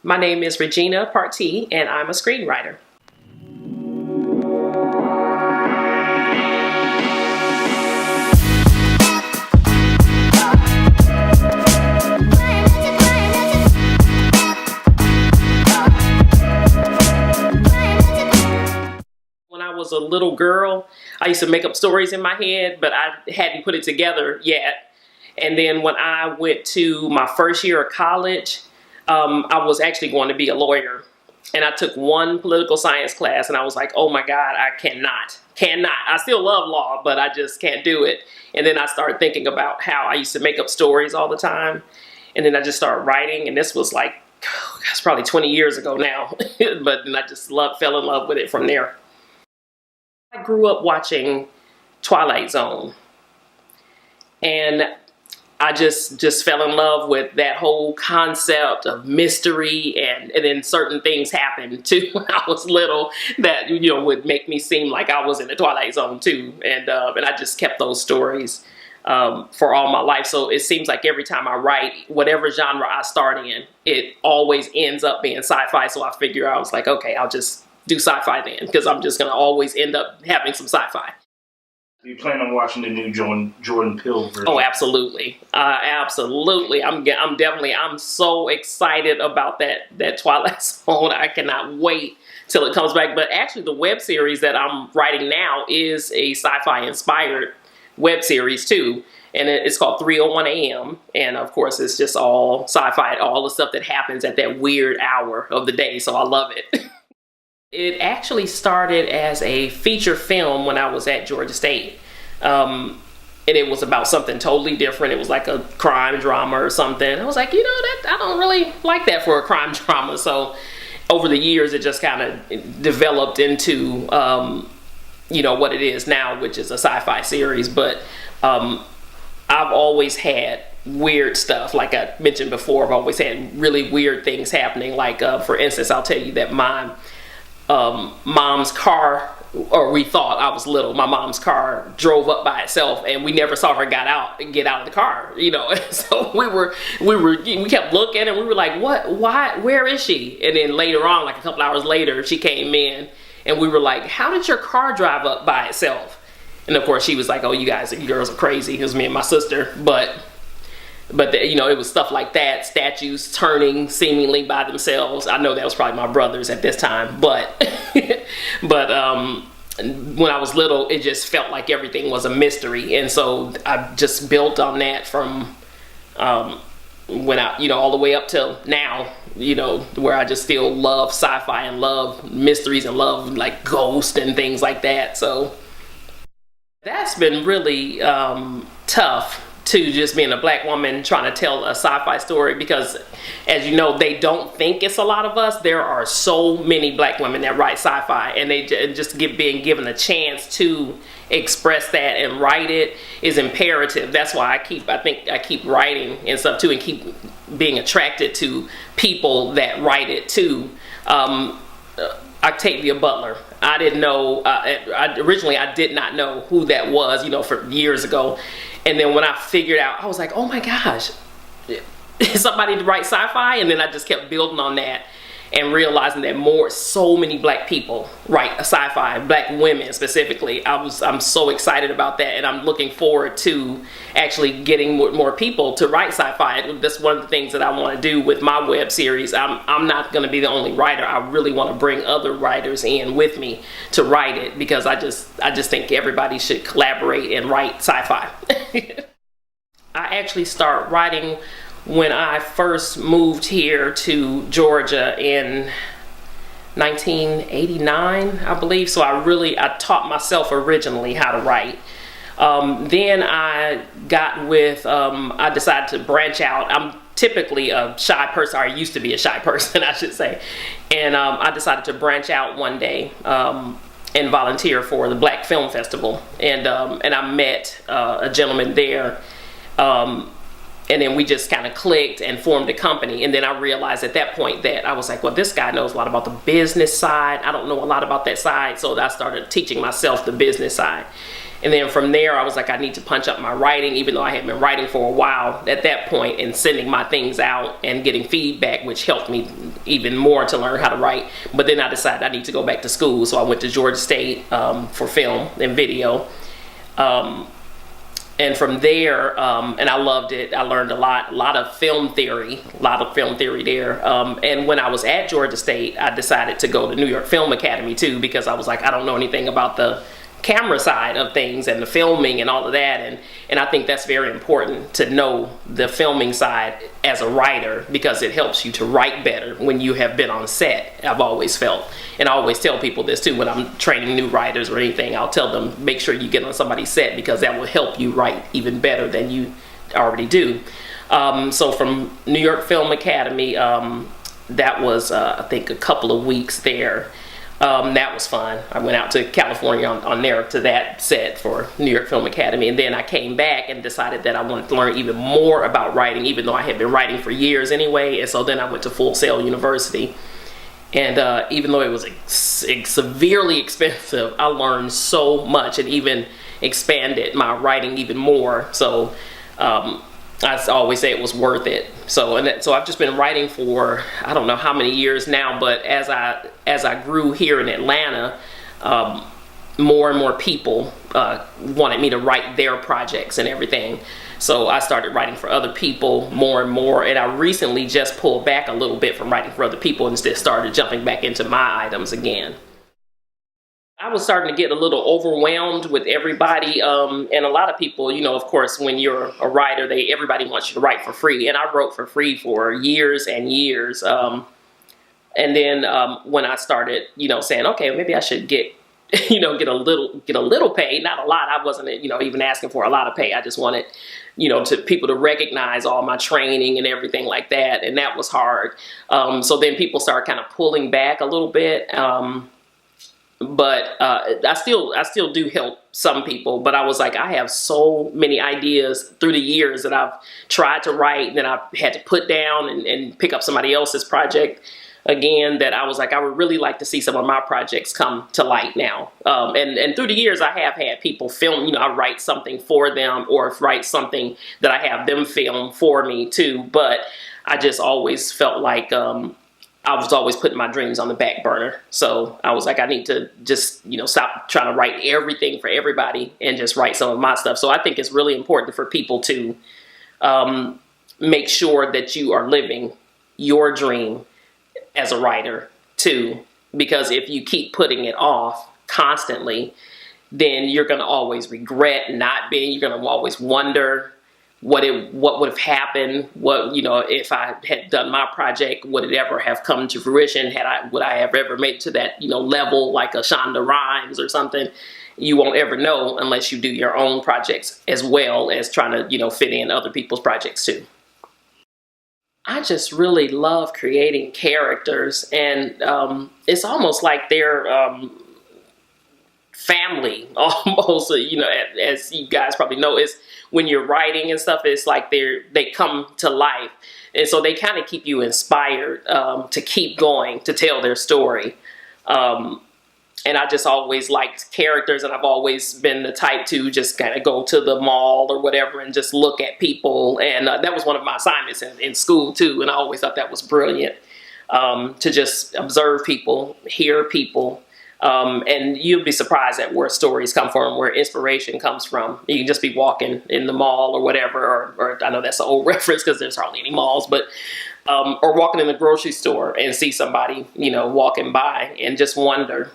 My name is Regina Partee, and I'm a screenwriter. When I was a little girl, I used to make up stories in my head, but I hadn't put it together yet. And then when I went to my first year of college, I was actually going to be a lawyer. And I took one political science class and I was like, oh my God, I cannot. I still love law, but I just can't do it. And then I started thinking about how I used to make up stories all the time. And then I just started writing, and this was like, that's probably 20 years ago now. But then I just fell in love with it from there. I grew up watching Twilight Zone. And I just fell in love with that whole concept of mystery, and then certain things happened too when I was little that, you know, would make me seem like I was in the Twilight Zone too. And I just kept those stories for all my life. So it seems like every time I write, whatever genre I start in, it always ends up being sci-fi. So I figure I was like, okay, I'll just do sci-fi then, because I'm just going to always end up having some sci-fi. You plan on watching the new Jordan Peele version? Oh, absolutely, absolutely. I'm so excited about that Twilight Zone. I cannot wait till it comes back. But actually, the web series that I'm writing now is a sci-fi inspired web series too, and it's called 3:01 a.m. And of course, it's just all sci-fi, all the stuff that happens at that weird hour of the day. So I love it. It actually started as a feature film when I was at Georgia State. And it was about something totally different. It was like a crime drama or something. I was like, you know, I don't really like that for a crime drama. So over the years, it just kind of developed into, you know, what it is now, which is a sci-fi series. But I've always had weird stuff. Like I mentioned before, I've always had really weird things happening. Like, for instance, I'll tell you that my mom's car, or we thought, I was little, my mom's car drove up by itself, and we never saw her get out of the car, you know. So we kept looking, and we were like, what, why, where is she? And then later on, like a couple hours later, she came in, and we were like, how did your car drive up by itself? And of course she was like, oh, you girls are crazy. It was me and my sister. But you know, it was stuff like that, statues turning seemingly by themselves. I know that was probably my brothers at this time, but when I was little, it just felt like everything was a mystery. And so I just built on that from when I, you know, all the way up till now, you know, where I just still love sci-fi and love mysteries and love like ghosts and things like that. So that's been really tough, to just being a black woman trying to tell a sci-fi story, because as you know, they don't think it's a lot of us. There are so many black women that write sci-fi, and they just being given a chance to express that and write it is imperative. That's why I keep writing and stuff too, and keep being attracted to people that write it too. Octavia Butler. I didn't know, originally I did not know who that was, you know, for years ago. And then when I figured out, I was like, oh my gosh, is somebody to write sci-fi? And then I just kept building on that and realizing that so many black people write sci-fi, black women specifically. I'm so excited about that, and I'm looking forward to actually getting more people to write sci-fi. That's one of the things that I want to do with my web series. I'm not going to be the only writer. I really want to bring other writers in with me to write it, because I just think everybody should collaborate and write sci-fi. I actually start writing when I first moved here to Georgia in 1989, I believe. So I taught myself originally how to write. Then I got with, I decided to branch out. I'm typically a shy person, or I used to be a shy person, I should say. And I decided to branch out one day and volunteer for the Black Film Festival. And I met a gentleman there. And And then we just kind of clicked and formed a company. And then I realized at that point that I was like, well, this guy knows a lot about the business side. I don't know a lot about that side. So I started teaching myself the business side. And then from there, I was like, I need to punch up my writing, even though I had been writing for a while at that point, and sending my things out and getting feedback, which helped me even more to learn how to write. But then I decided I need to go back to school. So I went to Georgia State for film and video. And from there, and I loved it. I learned a lot of film theory there. And when I was at Georgia State, I decided to go to New York Film Academy too, because I was like, I don't know anything about the camera side of things and the filming and all of that, and I think that's very important to know the filming side as a writer, because it helps you to write better when you have been on set. I've always felt, and I always tell people this too when I'm training new writers or anything. I'll tell them, make sure you get on somebody's set, because that will help you write even better than you already do. So from New York Film Academy, that was I think a couple of weeks there. That was fun. I went out to California on there to that set for New York Film Academy, and then I came back and decided that I wanted to learn even more about writing, even though I had been writing for years anyway. And so then I went to Full Sail University, and even though it was severely expensive, I learned so much and even expanded my writing even more. So I always say it was worth it. So I've just been writing for I don't know how many years now, but as I grew here in Atlanta, more and more people wanted me to write their projects and everything. So I started writing for other people more and more, and I recently just pulled back a little bit from writing for other people and instead started jumping back into my items again. I was starting to get a little overwhelmed with everybody, and a lot of people, you know, of course, when you're a writer, everybody wants you to write for free, and I wrote for free for years and years. And then when I started, you know, saying, okay, maybe I should get a little pay, not a lot. I wasn't, even asking for a lot of pay. I just wanted, to people to recognize all my training and everything like that, and that was hard. So then people started kind of pulling back a little bit. But I still do help some people, but I was like, I have so many ideas through the years that I've tried to write, and then I had to put down and pick up somebody else's project again, that I was like, I would really like to see some of my projects come to light now. And through the years, I have had people film, I write something for them or write something that I have them film for me too. But I just always felt like, I was always putting my dreams on the back burner. So I was like, I need to just, stop trying to write everything for everybody and just write some of my stuff. So I think it's really important for people to make sure that you are living your dream as a writer too. Because if you keep putting it off constantly, then you're going to always regret not being, you're going to always wonder what would have happened, if I had done my project, would it ever have come to fruition? Would I have ever made to that, level like a Shonda Rhimes or something? You won't ever know unless you do your own projects as well as trying to, fit in other people's projects too. I just really love creating characters, and it's almost like they're family almost, as you guys probably know, is when you're writing and stuff, it's like they come to life. And so they kind of keep you inspired to keep going, to tell their story. And I just always liked characters, and I've always been the type to just kind of go to the mall or whatever and just look at people. And that was one of my assignments in school too. And I always thought that was brilliant, to just observe people, hear people. And you'll be surprised at where stories come from, where inspiration comes from. You can just be walking in the mall or whatever, or I know that's an old reference because there's hardly any malls, but or walking in the grocery store and see somebody, walking by and just wonder,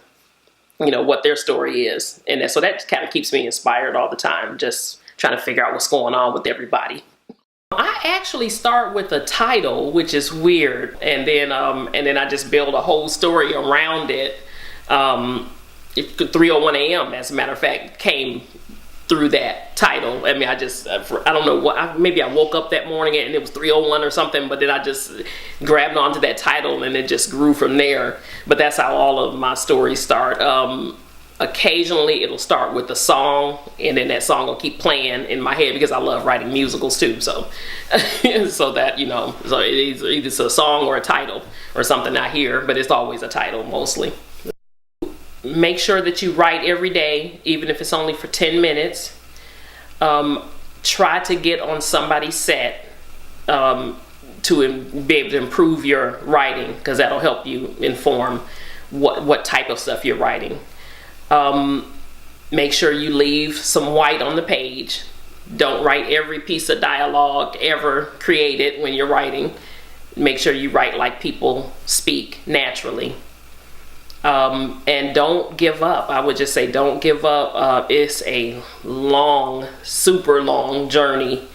what their story is. And so that kind of keeps me inspired all the time, just trying to figure out what's going on with everybody. I actually start with a title, which is weird, and then I just build a whole story around it. 3:01 a.m. as a matter of fact came through that title. I mean, I don't know what, maybe I woke up that morning and it was 3:01 or something, but then I just grabbed onto that title and it just grew from there. But that's how all of my stories start. occasionally it'll start with a song, and then that song will keep playing in my head because I love writing musicals too. So, so that, you know, so either it's a song or a title or something I hear, but it's always a title mostly. Make sure that you write every day, even if it's only for 10 minutes. Try to get on somebody's set to be able to improve your writing, because that'll help you inform what type of stuff you're writing. Make sure you leave some white on the page. Don't write every piece of dialogue ever created when you're writing. Make sure you write like people speak naturally. And don't give up. I would just say don't give up. It's a long, super long journey,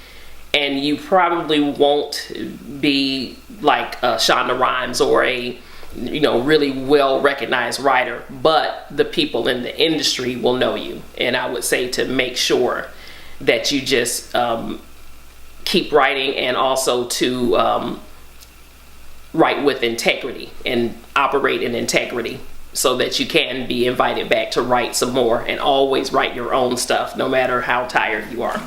and you probably won't be like Shonda Rhimes or a, you know, really well recognized writer, but the people in the industry will know you. And I would say to make sure that you just keep writing, and also to write with integrity and operate in integrity, so that you can be invited back to write some more, and always write your own stuff no matter how tired you are.